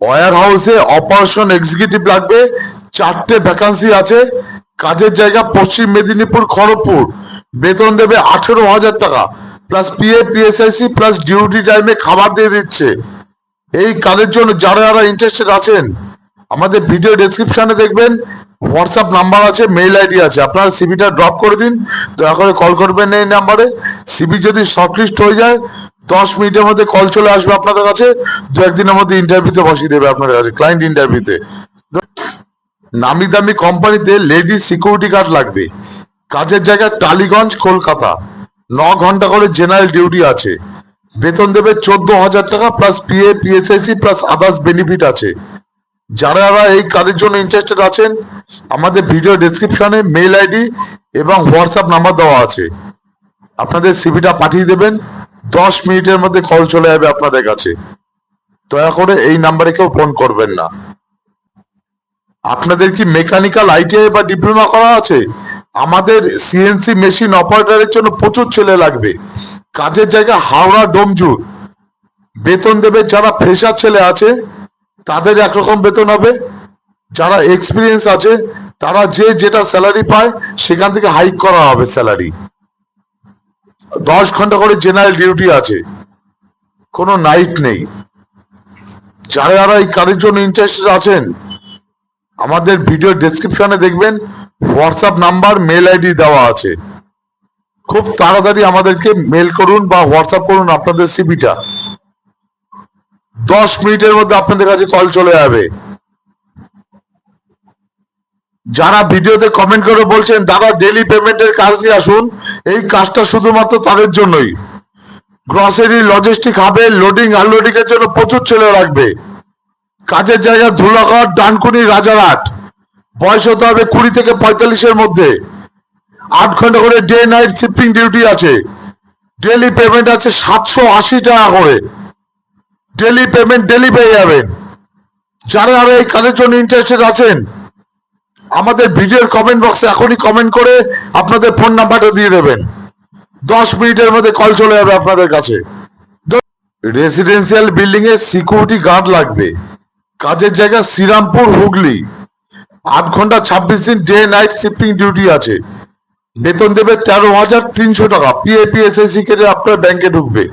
Wire হাউসে operation executive লাগবে, 4টে vacancy আছে। কাজের জায়গা পশ্চিম মেদিনীপুর খড়গপুর। বেতন দেবে 18,000 টাকা plus PF PSIC plus duty টাইমে খাবার দিয়ে দিচ্ছে। এই কাজের জন্য যারা যারা ইন্টারেস্টেড আছেন আমাদের ভিডিও ডেসক্রিপশনে দেখবেন হোয়াটসঅ্যাপ নাম্বার আছে, মেইল আইডি আছে, আপনারা সিভিটা ড্রপ করে দিন, দয়া করে কল করবেন এই নাম্বারে। সিভি যদি শর্টলিস্ট হয়ে যায় 10 মিনিটের মধ্যে কল চলে আসবে আপনাদের কাছে, 1-2 দিনের মধ্যে ইন্টারভিউতে বসিয়ে দেবে আপনাদের কাছে, ক্লায়েন্ট ইন্টারভিউতে। নামি দামি কোম্পানিতে লেডিস সিকিউরিটি গার্ড লাগবে। কাজের জায়গা টালিগঞ্জ কলকাতা। 9 ঘন্টা করে জেনারেল ডিউটি আছে। বেতন দেবে 14,000 টাকা plus PF PSIC plus others benefit আছে। যারা যারা এই কাজের জন্য ইন্টারেস্টেড আছেন আমাদের ভিডিও ডেসক্রিপশনে মেইল আইডি এবং হোয়াটসঅ্যাপ নাম্বার দেওয়া আছে, আপনাদের সিভিটা পাঠিয়ে দেবেন, 10 মিনিটের মধ্যে কল চলে যাবে আপনাদের কাছে। দয়া করে এই নাম্বারে কেউ ফোন করবেন না। আপনাদের কি মেকানিক্যাল আইটিআই বা ডিপ্লোমা করা আছে? আমাদের সিএনসি মেশিন অপারেটরের জন্য প্রচুর ছেলে লাগবে। কাজের জায়গা হাওড়া ডোমজুর। বেতন দেবে যারা ফ্রেশার ছেলে আছে তাদের একরকম বেতন হবে, যারা এক্সপিরিয়েন্স আছে তারা যে যেটা স্যালারি পায় সেখান থেকে হাইক করা হবে স্যালারি। 10 ঘন্টা করে জেনারেল ডিউটি আছে, কোনো নাইট নেই। যারা যারা এই কাজের জন্য ইন্টারেস্টেড আছেন আমাদের ভিডিও ডেসক্রিপশনে দেখবেন হোয়াটসঅ্যাপ নাম্বার মেল আইডি দেওয়া আছে। খুব তাড়াতাড়ি আমাদেরকে মেল করুন বা হোয়াটসঅ্যাপ করুন আপনাদের সিভিটা, 10 মিনিটের মধ্যে আপনাদের কাছে কল চলে যাবে। যারা ভিডিওতে কমেন্ট করে বলছেন দাদা ডেলি পেমেন্টের কাজ নিয়ে আসুন, এই কাজটা শুধুমাত্র তাদের জন্যই। গ্রসারি লজিস্টিক হাবে লোডিং আনলোডিং এর জন্য প্রচুর ছেলে লাগবে। কাজের জায়গা ধুলাগড় ডানকুনি রাজারহাট। বয়স হতে হবে 20 থেকে 45-এর মধ্যে। 8 ঘন্টা করে ডে নাইট শিফটিং ডিউটি আছে। ডেলি পেমেন্ট আছে 780 টাকা করে। ডেলি পেমেন্ট ডেলি পেয়ে যাবেন। যারা যারা এই কাজের জন্য ইন্টারেস্টেড আছেন আমাদের ভিডিওর কমেন্ট বক্সে এখনই কমেন্ট করে আপনাদের ফোন নাম্বারটা দিয়ে দেবেন, 10 মিনিটের মধ্যে কল চলে যাবে আপনাদের কাছে। রেসিডেন্সিয়াল বিল্ডিং এ সিকিউরিটি গার্ড লাগবে। কাজের জায়গা শ্রীরামপুর হুগলি। 8 ঘন্টা 26 দিন ডে নাইট শিফটিং ডিউটি আছে। বেতন দেবে 13,300 টাকা পিএফ পিএসআইসি কেটে আপনার ব্যাংকে ঢুকবে।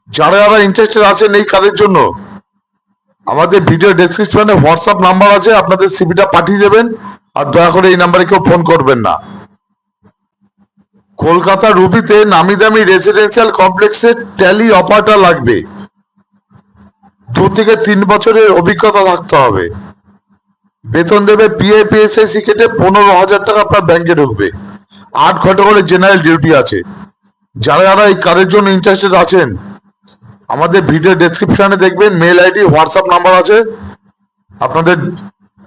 যারা যারা ইন্টারেস্টেড আছেন এই কাজের জন্য আমাদের ভিডিও ডেসক্রিপশনে হোয়াটসঅ্যাপ নাম্বার আছে, আপনাদের সিভিটা পাঠিয়ে দেবেন, আর দয়া করে এই নাম্বারে কেউ ফোন করবেন না। কলকাতা রুবিতে নামি দামি রেসিডেন্সিয়াল কমপ্লেক্সে ট্যালি অপারেটর লাগবে। 2 থেকে 3 বছরের অভিজ্ঞতা থাকতে হবে। বেতন দেবে পিএফ পিএসআইসি কেটে 15,000 টাকা আপনার ব্যাংকে ঢুকবে। 8 ঘন্টা করে জেনারেল ডিউটি আছে। যারা যারা এই কাজের জন্য ইন্টারেস্টেড আছেন আমাদের ভিডিও ডেসক্রিপশনে দেখবেন মেল আইডি হোয়াটসঅ্যাপ নাম্বার আছে, আপনাদের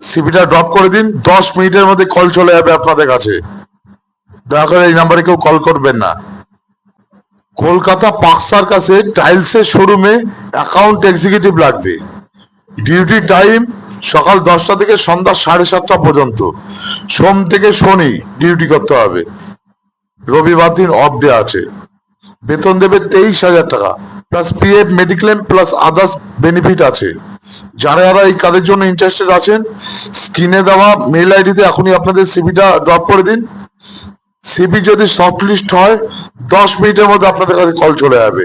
সিভিটা ড্রপ করে দিন, 10 মিনিটের মধ্যে কল চলে যাবে আপনাদের কাছে। দয়া করে এই নাম্বারে কেউ কল করবেন না। কলকাতা পার্ক সার্কাসে টাইলসের শোরুমে অ্যাকাউন্ট এক্সিকিউটিভ লাগবে। ডিউটি টাইম সকাল 10টা থেকে সন্ধ্যা 7:30 পর্যন্ত। সোম থেকে শনি ডিউটি করতে হবে, রবিবার দিন অফ ডে আছে। বেতন দেবে 23,000 টাকা plus PF mediclaim plus others benefit আছে। যারা যারা এই কাজের জন্য ইন্টারেস্টেড আছেন স্ক্রিনে দেওয়া মেল আইডিতে এখনই আপনাদের সিভিটা ড্রপ করে দিন। সিভি যদি শর্টলিস্ট হয় 10 মিনিটের মধ্যে আপনাদের কাছে কল চলে যাবে।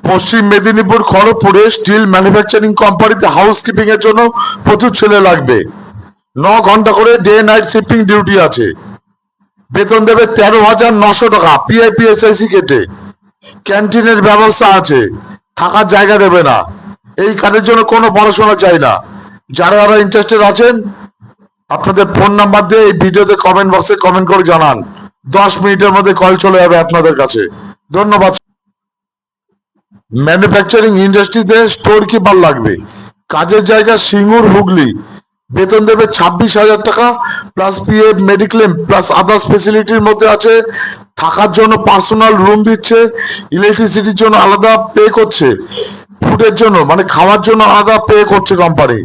পশ্চিম মেদিনীপুর খড়গপুরে স্টিল ম্যানুফ্যাকচারিং কোম্পানিতে হাউসকিপিং এর জন্য প্রচুর ছেলে লাগবে। 9 ঘন্টা করে ডে নাইট শিফটিং ডিউটি আছে। বেতন দেবে 13,900 টাকা পিআই পিএসআইসি কেটে। ক্যান্টিনের ব্যবস্থা আছে, থাকার জায়গা দেবে না। এই কাজের জন্য কোনো পড়াশোনা চাই না। যারা যারা ইন্টারেস্টেড আছেন আপনাদের ফোন নাম্বার দিয়ে এই ভিডিওতে কমেন্ট বক্সে কমেন্ট করে জানান, 10 মিনিটের মধ্যে কল চলে যাবে আপনাদের কাছে। ধন্যবাদ। ম্যানুফ্যাকচারিং ইন্ডাস্ট্রিতে স্টোর কিপার লাগবে। কাজের জায়গা সিঙ্গুর হুগলি। বেতন দেবে 26,000 টাকা plus PF mediclaim plus others ফেসিলিটির মধ্যে আছে। থাকার জন্য পার্সোনাল রুম দিচ্ছে, ইলেকট্রিসিটির জন্য আলাদা পে করছে, ফুডের জন্য মানে খাওয়ার জন্য আলাদা পে করছে কোম্পানি।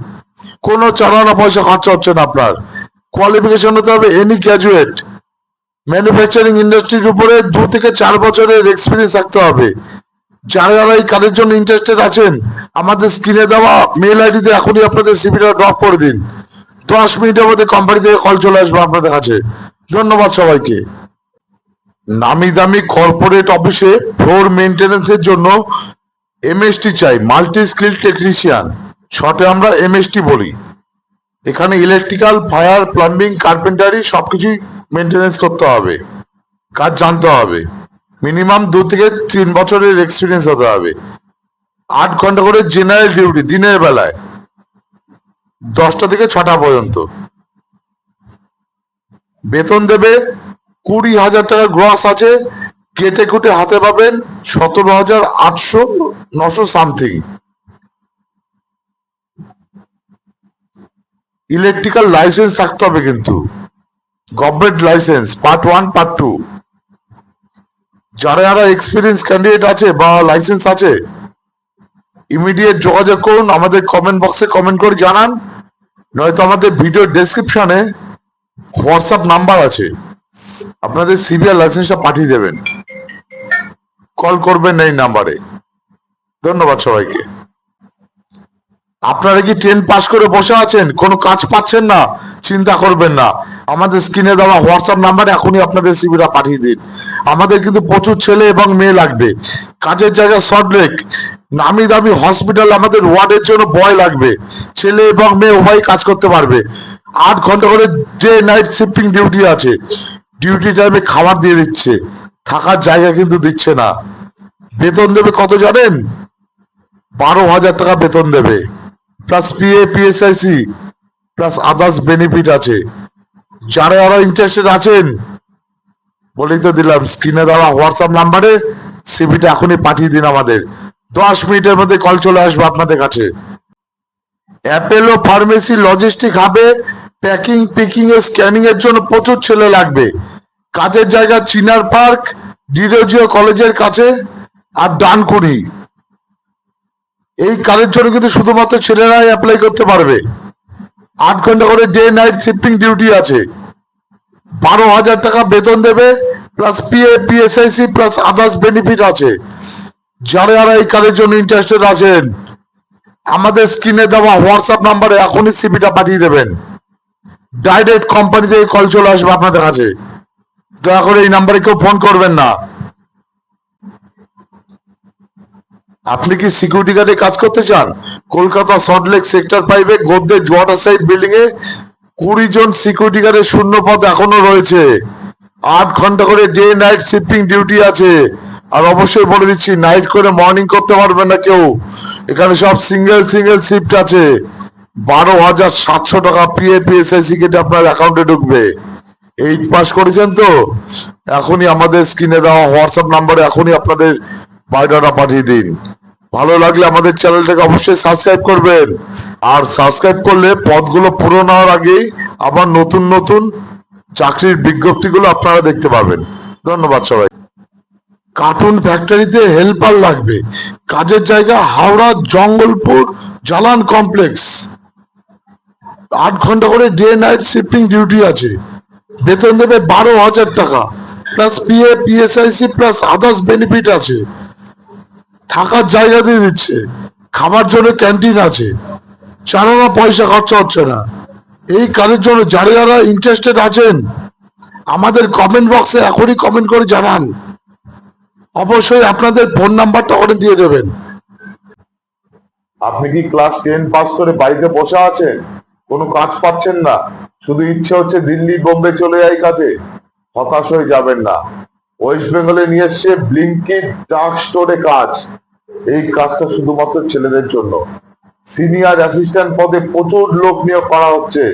কোনো চালানা পয়সা খরচা হচ্ছে না আপনার। কোয়ালিফিকেশন হতে হবে এনি গ্র্যাজুয়েট। ম্যানুফ্যাকচারিং ইন্ডাস্ট্রির উপরে 2 থেকে 4 বছরের এক্সপিরিয়েন্স থাকতে হবে। যারা যারা এই কাজের জন্য ইন্টারেস্টেড আছেন আমাদের স্ক্রিনে দেওয়া মেল আইডিতে এখনই আপনাদের সিভিটা ড্রপ করে দিন। 10 মিনিটের মধ্যে কোম্পানি থেকে কল চলে আসবে আপনাদের কাছে। ধন্যবাদ সবাইকে। নামি দামি কর্পোরেট অফিসে ফ্লোর মেইনটেনেন্সের জন্য এমএসটি চাই, মাল্টি স্কিল টেকনিশিয়ান, শর্টে আমরা এমএসটি বলি। এখানে ইলেকট্রিক্যাল, ফায়ার, প্লাম্বিং, কার্পেন্টারি সবকিছুই মেনটেনেন্স করতে হবে, কাজ জানতে হবে। মিনিমাম 2 থেকে 3 বছরের এক্সপিরিয়েন্স হতে হবে। 8 ঘন্টা করে জেনারেল ডিউটি দিনের বেলায় 10টা থেকে 6টা পর্যন্ত। বেতন দেবে 20,000 টাকা গ্রস আছে, কেটে কুটে হাতে পাবেন 17,800 900 সামথিং। ইলেকট্রিক্যাল লাইসেন্স থাকতে হবে কিন্তু, গভর্নমেন্ট লাইসেন্স পার্ট 1 পার্ট 2। যারা যারা এক্সপিরিয়েন্স ক্যান্ডিডেট আছে বা লাইসেন্স আছে ইমিডিয়েট যোগাযোগ করুন, আমাদের কমেন্ট বক্সে কমেন্ট করে জানান, নয়তো আমাদের ভিডিও ডেসক্রিপশনে হোয়াটসঅ্যাপ নাম্বার আছে, আপনাদের সিভি আর লাইসেন্সটা পাঠিয়ে দেবেন, কল করবেন এই নাম্বারে। ধন্যবাদ সবাইকে। আপনারা কি 10 পাস করে বসে আছেন, কোনো কাজ পাচ্ছেন না, চিন্তা করবেন না, আমাদের স্ক্রিনে দেওয়া হোয়াটসঅ্যাপ নাম্বারে এখনই আপনাদের সিভিটা পাঠিয়ে দিন। আমাদের কিন্তু প্রচুর ছেলে এবং মেয়ে লাগবে। কাজের জায়গা সল্টলেক, নামি দামি হসপিটাল, আমাদের ওয়ার্ডের জন্য বয় লাগবে, ছেলে এবং মেয়ে উভয় কাজ করতে পারবে। 8 ঘন্টা করে ডে নাইট শিফটিং ডিউটি আছে, ডিউটি টাইমে খাবার দিয়ে দিচ্ছে, থাকার জায়গা কিন্তু দিচ্ছে না। বেতন দেবে কত জানেন? 12,000 টাকা বেতন দেবে, plus PA PSIC plus others benefit আছে। যারা যারা ইন্টারেস্টেড আছেন বলেই তো দিলাম, স্ক্রিনে দেওয়া হোয়াটসঅ্যাপ নাম্বারে সিভিটা এখনই পাঠিয়ে দিন আমাদের। 10 মিনিটের মধ্যে কল চলে আসবে আপনাদের কাছে। অ্যাপেলো ফার্মেসি লজিস্টিক হাবে প্যাকিং, পিকিং ও স্ক্যানিং এর জন্য প্রচুর ছেলে লাগবে। কাজের জায়গা চিনার পার্ক, ডিরোজিও কলেজের কাছে আর ডানকুনি। এই কাজের জন্য কিন্তু শুধুমাত্র ছেলেরাই অ্যাপ্লাই করতে পারবে। 8 ঘন্টা করে ডে নাইট শিফটিং ডিউটি আছে, 12,000 টাকা বেতন দেবে, plus PA PSIC plus others benefit আছে। যারা যারা এই কাজের জন্য ইন্টারেস্টেড আছেন আমাদের স্ক্রিনে দেওয়া হোয়াটসঅ্যাপ নাম্বারে এখনই সিভিটা পাঠিয়ে দেবেন, ডাইরেক্ট কোম্পানি থেকে কল চলে আসবে আপনাদের কাছে। দয়া করে এই নাম্বারে কেউ ফোন করবেন না। আপনি কি সিকিউরিটি গার্ডে কাজ করতে চান? Kolkata Salt Lake sector 5 Godrej water side building এ 20 জন সিকিউরিটি গার্ডের শূন্য পদ এখনো রয়েছে। 8 ঘন্টা করে ডে নাইট শিফটিং ডিউটি আছে। আর অবশ্যই বলে দিচ্ছি, নাইট করে মর্নিং করতে পারবেন না কেউ, এখানে সব সিঙ্গেল শিফট আছে। 12,700 টাকা পিএ পিএসআইসি কেটে আপনার অ্যাকাউন্টে ঢুকবে। 8 পাস করেছেন তো? এখনই আমাদের স্ক্রিনে দেওয়া হোয়াটসঅ্যাপ নাম্বারে এখনই আপনাদের বায়োডাটা পাঠিয়ে দিন। ভালো লাগলে আমাদের চ্যানেলটাকে অবশ্যই সাবস্ক্রাইব করবেন, আর সাবস্ক্রাইব করলে পদগুলো পূরণ হওয়ার আগেই আবার নতুন নতুন চাকরির বিজ্ঞপ্তিগুলো আপনারা দেখতে পাবেন। ধন্যবাদ সবাই। কার্টুন ফ্যাক্টরিতে হেল্পার লাগবে, কাজের জায়গা হাওড়া জঙ্গলপুর জালান কমপ্লেক্স। 8 ঘন্টা করে ডে নাইট শিফটিং ডিউটি আছে, বেতন দেবে 12,000 টাকা, plus PA PSIC plus others benefit আছে। থাকার জায়গা দিয়ে দিচ্ছে, খাবার জন্য ক্যান্টিন আছে, চালানো পয়সা খরচা হচ্ছে না। এই কাজের জন্য যারা যারা ইন্টারেস্টেড আছেন আমাদের কমেন্ট বক্সে এখনই কমেন্ট করে জানান, অবশ্যই আপনাদের ফোন নাম্বারটা ওখানে দিয়ে দেবেন। আপনি কি ক্লাস 10 পাস করে বাড়িতে বসে আছেন, কোনো কাজ পাচ্ছেন না, শুধু ইচ্ছে হচ্ছে দিল্লি বোম্বে চলে যাই কাজে? হতাশ হয়ে যাবেন না, ওয়েস্ট বেঙ্গলে নিয়ে এসছে ব্লিঙ্কিট ডার্ক স্টোরে কাজ। এই কাজটা শুধুমাত্র ছেলেদের জন্য। সিনিয়র অ্যাসিস্ট্যান্ট পদে প্রচুর লোক নিয়োগ করা হচ্ছে।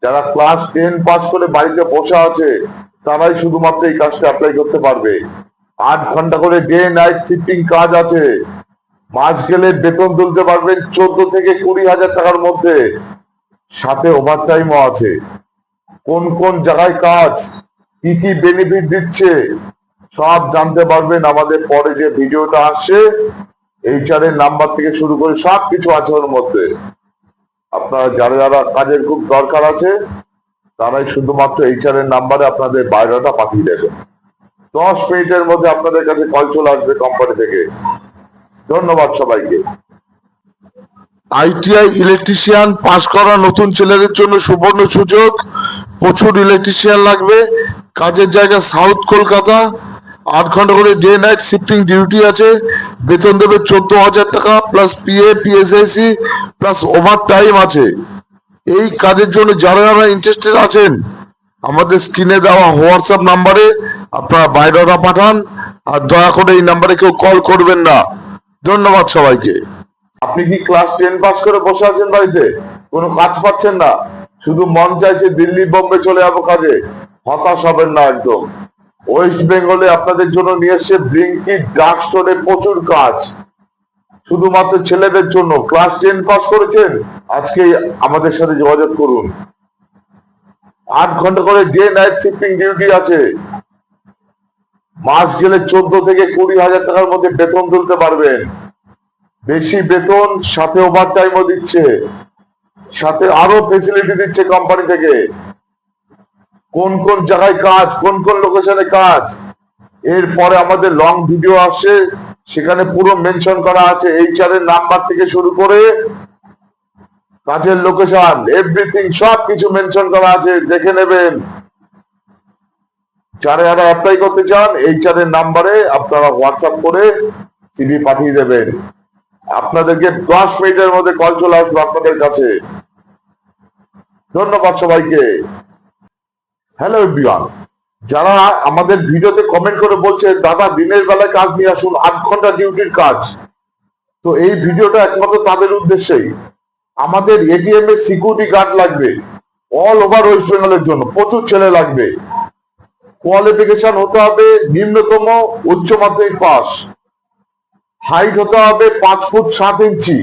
যারা ক্লাস 10 পাস করে বাড়িতে বসে আছে তারাই শুধুমাত্র এই কাজটা অ্যাপ্লাই করতে পারবে। 8 ঘন্টা করে ডে নাইট শিফটিং কাজ আছে, মাস গেলে বেতন তুলতে পারবেন 14 থেকে 20,000 টাকার মধ্যে, সাথে ওভারটাইমও আছে। কোন কোন জায়গায় কাজ, কি কি বেনিফিট দিচ্ছে সব জানতে পারবেন আমাদের পরে যে ভিডিওটা আসছে। এইচআর এর নাম্বার থেকে শুরু করে সব কিছু আছে ওর মধ্যে। আপনারা যারা যারা কাজের খুব দরকার আছে তারাই শুধুমাত্র এইচআর এর নাম্বারে আপনাদের বায়োডাটা পাঠিয়ে দেবেন। 10 মিনিটের মধ্যে আপনাদের কাছে কল চলে আসবে কোম্পানি থেকে। ধন্যবাদ সবাইকে। আইটিআই ইলেকট্রিশিয়ান পাস করা নতুন ছেলেদের জন্য সুবর্ণ সুযোগ। প্রচুর ইলেকট্রিশিয়ান লাগবে। কাজের জায়গা সাউথ কলকাতা। 8 ঘন্টা করে ডে নাইট শিফটিং ডিউটি আছে। বেতন দেবে 14,000 টাকা plus PA PSIC plus over time আছে। এই কাজের জন্য যারা যারা ইন্টারেস্টেড আছেন আমাদের স্ক্রিনে দেওয়া হোয়াটসঅ্যাপ নাম্বারে আপনারা বায়োডাটা পাঠান। আর দয়া করে এই নাম্বারে কেউ কল করবেন না। ধন্যবাদ সবাইকে। আপনি কি ক্লাস 10 পাস করে বসে আছেন বাড়িতে, কোনো কাজ পাচ্ছেন না, শুধু মন চাইছে দিল্লি বোম্বে চলে যাবো কাজে? হতাশ হবেন না একদম। ওয়েস্ট বেঙ্গলে আপনাদের জন্য নিয়ে এসছে ব্লিঙ্কিট ডার্ক স্টোরে প্রচুর কাজ, শুধুমাত্র ছেলেদের জন্য। ক্লাস 10 পাস করেছেন, আজকে আমাদের সাথে যোগাযোগ করুন। 8 ঘন্টা করে ডে নাইট শিফটিং ডিউটি আছে। মাস গেলে 14 থেকে 20,000 টাকার মধ্যে বেতন তুলতে পারবেন। বেশি বেতন, সাথে ওভার টাইমও দিচ্ছে, সাথে আরো ফেসিলিটি দিচ্ছে কোম্পানি থেকে। কোন কোন জায়গায় কাজ, কোন কোন লোকেশনে কাজ, এরপরে আমাদের লং ভিডিও আসছে, সেখানে পুরো মেনশন করা আছে। এইচআর এর নাম্বার থেকে শুরু করে কাজের লোকেশন, এভরিথিং সব কিছু মেনশন করা আছে, দেখে নেবেন। যারা যারা অ্যাপ্লাই করতে চান এইচআর এর নাম্বারে আপনারা হোয়াটসঅ্যাপ করে সিভি পাঠিয়ে দেবেন। আপনাদেরকে 10 মিনিটের মধ্যে কল চলে আসবে আপনাদের কাছে। ধন্যবাদ সবাইকে। হ্যালো এভরিওয়ান, যারা আমাদের ভিডিওতে কমেন্ট করে বলছে দাদা দিনের বেলায় কাজ নিয়ে আসুন, 8 ঘন্টা ডিউটির কাজ, তো এই ভিডিওটা একমাত্র তাদের উদ্দেশ্যেই। আমাদের এটিএম এর সিকিউরিটি গার্ড লাগবে অল ওভার ওয়েস্ট বেঙ্গলের জন্য, প্রচুর ছেলে লাগবে। কোয়ালিফিকেশন হতে হবে নিম্নতম উচ্চ মাধ্যমিক পাস, হাইট হতে হবে 5 ফুট 7 ইঞ্চি,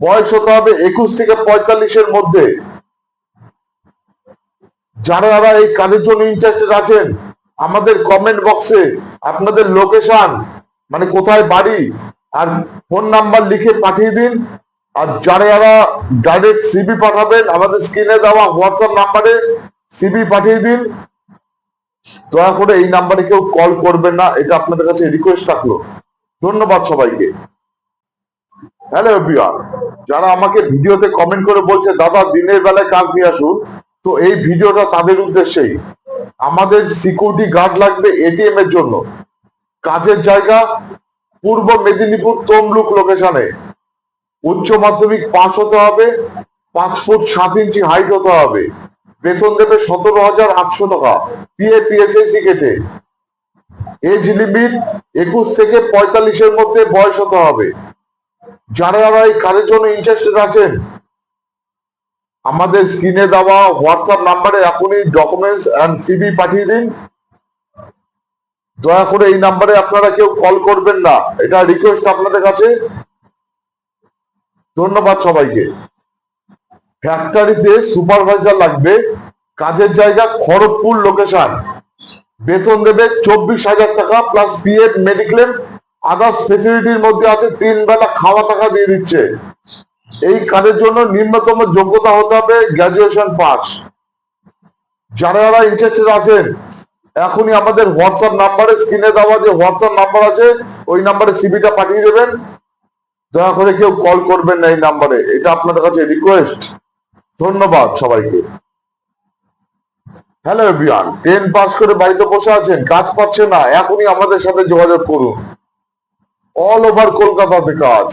বয়স হতে হবে 21 থেকে 45-এর মধ্যে। যারা যারা এই কাজের জন্য ইন্টারেস্টেড আছেন আমাদের কমেন্ট বক্সে আপনাদের লোকেশন, মানে কোথায় বাড়ি আর ফোন নাম্বার লিখে পাঠিয়ে দিন। আর যারা যারা ডাইরেক্ট সিভি পাঠাবেন আমাদের স্ক্রিনে দেওয়া হোয়াটসঅ্যাপ নাম্বারে সিভি পাঠিয়ে দিন। দয়া করে এই নাম্বারে কেউ কল করবেন না, এটা আপনাদের কাছে রিকোয়েস্ট থাকলো। ধন্যবাদ সবাইকে। হ্যালো এভরিওয়ান, যারা আমাকে ভিডিওতে কমেন্ট করে বলছে দাদা দিনের বেলায় কাজ নিয়ে আসুন, তো এই ভিডিওটা তাদের উদ্দেশ্যেই। আমাদের সিকিউরিটি গার্ড লাগবে এটিএম এর জন্য। কাজের জায়গা পূর্ব মেদিনীপুর তমলুক লোকেশনে। উচ্চ মাধ্যমিক পাস হতে হবে, 5 ফুট 7 ইঞ্চি হাইট হতে হবে। বেতন দেবে 17,800 টাকা পিএ পিএসআইসি কেটে। এজ লিমিট 21 থেকে 45-এর মধ্যে বয়স হতে হবে। যারা যারা এই কাজের জন্য ইন্টারেস্টেড আছেন আমাদের স্ক্রিনে দেওয়া হোয়াটসঅ্যাপ নাম্বারে এখনই ডকুমেন্টস এন্ড সিভি পাঠিয়ে দিন। দয়া করে এই নাম্বারে আপনারা কেউ কল করবেন না, এটা রিকোয়েস্ট আপনাদের কাছে। ধন্যবাদ সবাইকে। ফ্যাক্টরিতে সুপারভাইজার লাগবে, কাজের জায়গা খড়গপুর লোকেশন। বেতন দেবে 24,000 টাকা প্লাস পিএফ মেডিক্লেম আদার্স ফেসিলিটির মধ্যে আছে। 3 বেলা খাওয়া টাকা দিয়ে দিচ্ছে। এই কাজের জন্য নিম্নতম যোগ্যতা হতে হবে গ্রাজুয়েশন পাস। যারা যারা ইন্টারেস্টেড আছেন এখনই আমাদের হোয়াটসঅ্যাপ নাম্বারে, স্ক্রিনে দেওয়া যে হোয়াটসঅ্যাপ নাম্বার আছে ওই নাম্বারে সিভিটা পাঠিয়ে দেবেন। দয়া করে কেউ কল করবেন না এই নাম্বারে, এটা আপনাদের কাছে রিকোয়েস্ট। ধন্যবাদ সবাইকে। হ্যালো এভরিওয়ান, 10 পাস করে বাড়িতে বসে আছেন, কাজ পাচ্ছেন না, এখনই আমাদের সাথে যোগাযোগ করুন। অল ওভার কলকাতাতে কাজ,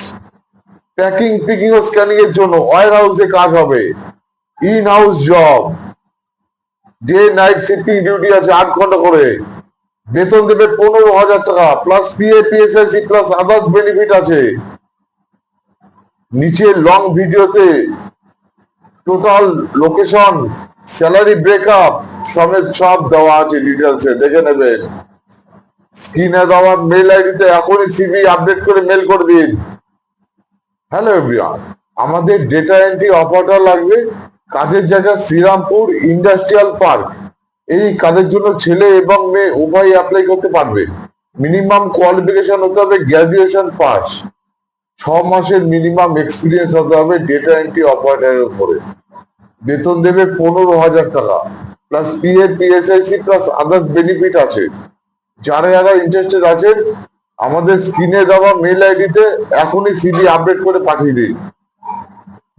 প্যাকিং পিকিং ও স্ক্যানিং এর জন্য ওয়্যার হাউসে কাজ হবে। In house job, day night shifting duty আছে 8 ঘন্টা করে। বেতন দেবে 15,000 টাকা plus PA PSIC plus others benefit আছে। নিচে লং ভিডিওতে টোটাল লোকেশন, স্যালারি ব্রেকআপ সমেত সব দেওয়া আছে ডিটেলসে, দেখে নেবেন। স্ক্রিনে দেওয়া মেল আইডিতে এখনই সিভি আপডেট করে মেল করে দিন। হ্যালো এভরিওয়ান, আমাদের ডেটা এন্ট্রি অপারেটর লাগবে। কাজের জায়গা শ্রীরামপুর ইন্ডাস্ট্রিয়াল পার্ক। এই কাজের জন্য ছেলে এবং মেয়ে উভয় অ্যাপ্লাই করতে পারবে। মিনিমাম কোয়ালিফিকেশন হতে হবে গ্রাজুয়েশন পাস। 6 মাসের মিনিমাম এক্সপিরিয়েন্স হতে হবে ডেটা এন্ট্রি অপারেটরের উপরে। বেতন দেবে 15,000 টাকা plus PF PSIC plus others benefit আছে। যারা যারা ইন্টারেস্টেড আছেন আমাদের স্ক্রিনে দেওয়া মেল আইডিতে এখনই সিভি আপডেট করে পাঠিয়ে দিন।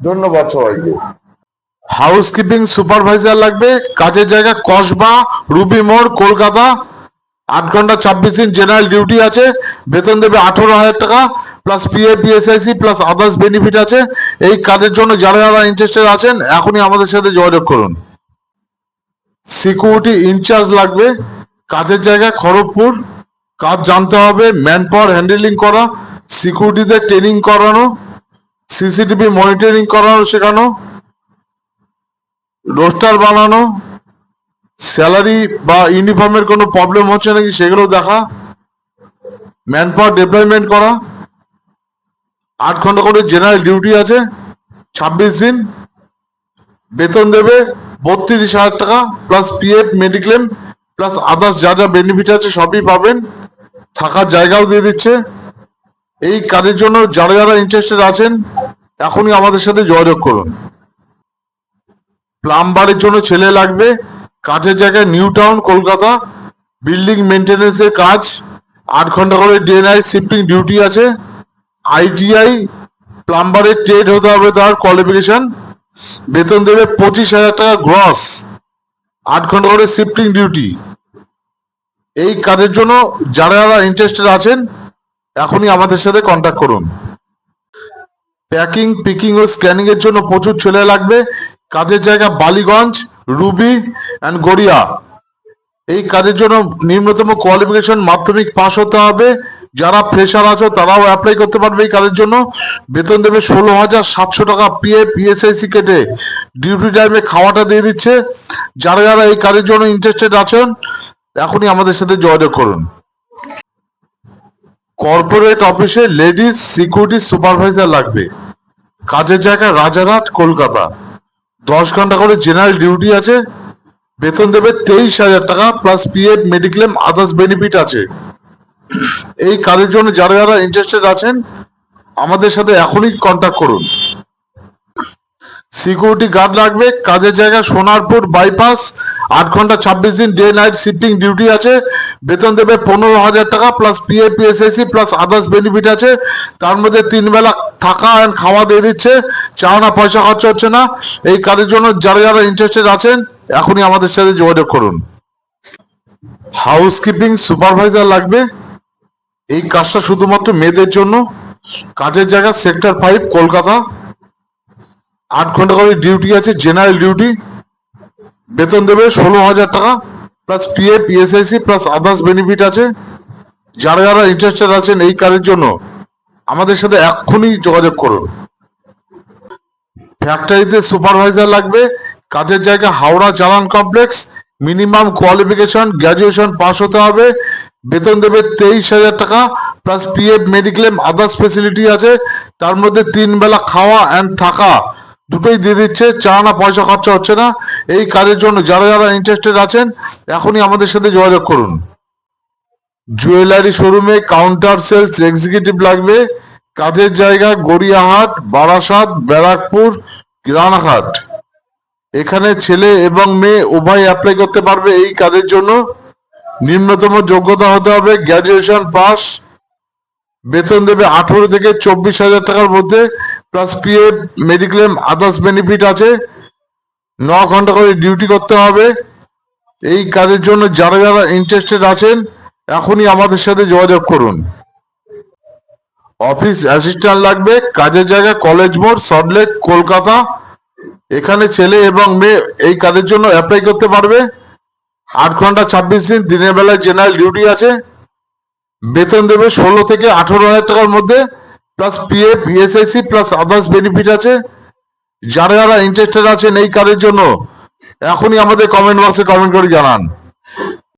ধন্যবাদ সবাইকে। হাউসকিপিং সুপারভাইজার লাগবে, কাজের জায়গা কসবা রুবি মোড় কলকাতা। 8 ঘন্টা 26 দিন জেনারেল ডিউটি আছে, বেতন দেবে 18,000 টাকা plus PF PSIC plus others benefit আছে। এই কাজের জন্য যারা যারা ইন্টারেস্টেড আছেন এখনই আমাদের সাথে যোগাযোগ করুন। সিকিউরিটি ইনচার্জ লাগবে, কাজের জায়গা খড়গপুর। কাজ জানতে হবে ম্যান পাওয়ার হ্যান্ডেলিং করা, সিকিউরিটিদের ট্রেনিং করানো, সিসিটিভি মনিটরিং করানো শেখানো, রোস্টার বানানো, স্যালারি বা ইউনিফর্মের কোনো প্রবলেম হচ্ছে নাকি সেগুলো দেখা, ম্যান পাওয়ার ডিপ্লয়মেন্ট করা। 8 ঘন্টা করে জেনারেল ডিউটি আছে, 26 দিন, বেতন দেবে 32,000 টাকা plus PF mediclaim plus others যা যা বেনিফিট আছে সবই পাবেন। থাকার জায়গাও দিয়ে দিচ্ছে। এই কাজের জন্য যারা যারা ইন্টারেস্টেড আছেন এখনই আমাদের সাথে যোগাযোগ করুন। প্লাম্বারের জন্য ছেলে লাগবে, কাজের জায়গায় নিউ টাউন কলকাতা, বিল্ডিং মেনটেন্যান্সের কাজ। 8 ঘন্টা করে ডে নাইট শিফটিং ডিউটি আছে। আইটিআই প্লাম্বারের ট্রেড হতে হবে তার কোয়ালিফিকেশন। বেতন দেবে 25,000 টাকা গ্রস। 8 ঘন্টা করে শিফটিং ডিউটি। এই কাজের জন্য যারা যারা ইন্টারেস্টেড আছেন এখনই আমাদের সাথে কন্ট্যাক্ট করুন। প্যাকিং পিকিং ও স্ক্যানিং এর জন্য প্রচুর ছেলে লাগবে, কাজের জায়গা বালিগঞ্জ রুবি অ্যান্ড গড়িয়া। এই কাজের জন্য নিম্নতম কোয়ালিফিকেশন মাধ্যমিক পাস হতে হবে। যারা ফ্রেশার আছো তারাও অ্যাপ্লাই করতে পারবে এই কাজের জন্য। বেতন দেবে 16,700 টাকা পিএফ পিএসআইসি কেটে। ডিউটি টাইমে খাওয়াটা দিয়ে দিচ্ছে। যারা যারা এই কাজের জন্য ইন্টারেস্টেড আছেন এখনই আমাদের সাথে যোগাযোগ করুন। কর্পোরেট অফিসে লেডিস সিকিউরিটি সুপারভাইজার লাগবে, কাজের জায়গা রাজারহাট কলকাতা। 10 ঘন্টা করে জেনারেল ডিউটি আছে, বেতন দেবে 23,000 টাকা plus PF mediclaim others benefit আছে। এই কাজের জন্য যারা যারা ইন্টারেস্টেড আছেন আমাদের সাথে এখনই কন্ট্যাক্ট করুন। সিকিউরিটি গার্ড লাগবে, কাজের জায়গা সোনারপুর বাইপাস। 8 ঘন্টা 26 দিন ডে নাইট শিফটিং ডিউটি আছে, বেতন দেবে 15,000 টাকা plus PF PSIC plus others benefit আছে। তার মধ্যে 3 বেলা থাকা অ্যান্ড খাওয়া দিয়ে দিচ্ছে, চাওনা পয়সা খরচা হচ্ছে না। এই কাজের জন্য যারা যারা ইন্টারেস্টেড আছেন এখনই আমাদের সাথে যোগাযোগ করুন। হাউসকিপিং সুপারভাইজার লাগবে, এই কাজটা শুধুমাত্র মেয়েদের জন্য। কাজের জায়গা সেক্টর 5 কলকাতা। 8 ঘন্টা করে ডিউটি আছে জেনারেল ডিউটি, বেতন দেবে 16,000 টাকা plus PF PSIC plus others benefit আছে। যারা যারা ইন্টারেস্টেড আছেন এই কাজের জন্য আমাদের সাথে এক্ষুনি যোগাযোগ করুন। ফ্যাক্টরিতে সুপারভাইজার লাগবে, কাজের জায়গা হাওড়া চালান complex. Minimum qualification graduation pass হতে হবে। বেতন দেবে 23,000 টাকা plus PF mediclaim others facility আছে। তার মধ্যে 3 বেলা খাওয়া অ্যান্ড থাকা দুটোই দিয়ে দিচ্ছে, চাওনা পয়সা খরচা হচ্ছে না। এই কাজের জন্য যারা যারা ইন্টারেস্টেড আছেন এখনই আমাদের সাথে যোগাযোগ করুন। জুয়েলারি শোরুমে কাউন্টার সেলস এক্সিকিউটিভ লাগবে, কাজের জায়গা গড়িয়াহাট বারাসাত ব্যারাকপুর রানাঘাট। এখানে ছেলে এবং মেয়ে উভয় অ্যাপ্লাই করতে পারবে এই কাজের জন্য। নিম্নতম যোগ্যতা হতে হবে গ্র্যাজুয়েশন পাস। বেতন দেবে 18 থেকে 24,000 টাকার মধ্যে plus PF mediclaim others benefit আছে। 9 ঘন্টা করে ডিউটি করতে হবে। এই কাজের জন্য যারা যারা ইন্টারেস্টেড আছেন এখনই আমাদের সাথে যোগাযোগ করুন। অফিস অ্যাসিস্ট্যান্ট লাগবে, কাজের জায়গা কলেজ মোড় সল্টলেক কলকাতা। এখানে ছেলে এবং মেয়ে এই কাজের জন্য অ্যাপ্লাই করতে পারবে। 8 ঘন্টা 26 দিন দিনের বেলায় জেনারেল ডিউটি আছে, বেতন দেবে 16 থেকে 18,000 টাকার মধ্যে plus PF PSIC plus others benefit আছে। যারা যারা ইন্টারেস্টেড আছেন এই কাজের জন্য এখনই আমাদের কমেন্ট বক্সে কমেন্ট করে জানান।